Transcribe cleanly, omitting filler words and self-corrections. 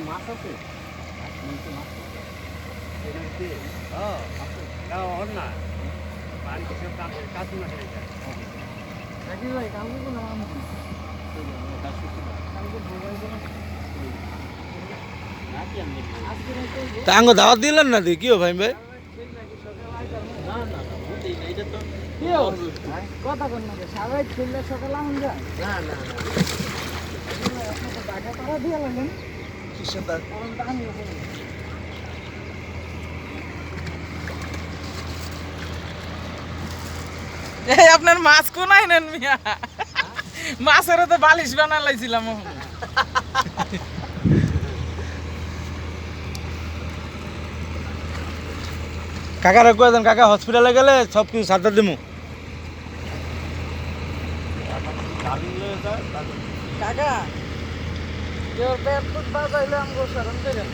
মাছ আছে মাছ না বাড়িতে সব কাজু না ভাই কালকে কোনো তা আঙ্গ দাওয়াত দিলেন না দি কিও ভাই ভাই কথা কন না সবাই ছেলে সকালে আমন যায় না না আপনাকে টাকা তারা দিয়ে লাগেন কিসের দাগ কারণ দামি এই আপনার মাছ কোন আইনেন মিয়া মাছেরও তো বালিশ বানা লাইছিলাম কাকারে কয়ে দেন কাকা হসপিটালে গেলে সব কিছু সাথে দিমু কাকা কেউ পেট ফুট বাজাইলে আমগো শরম করেন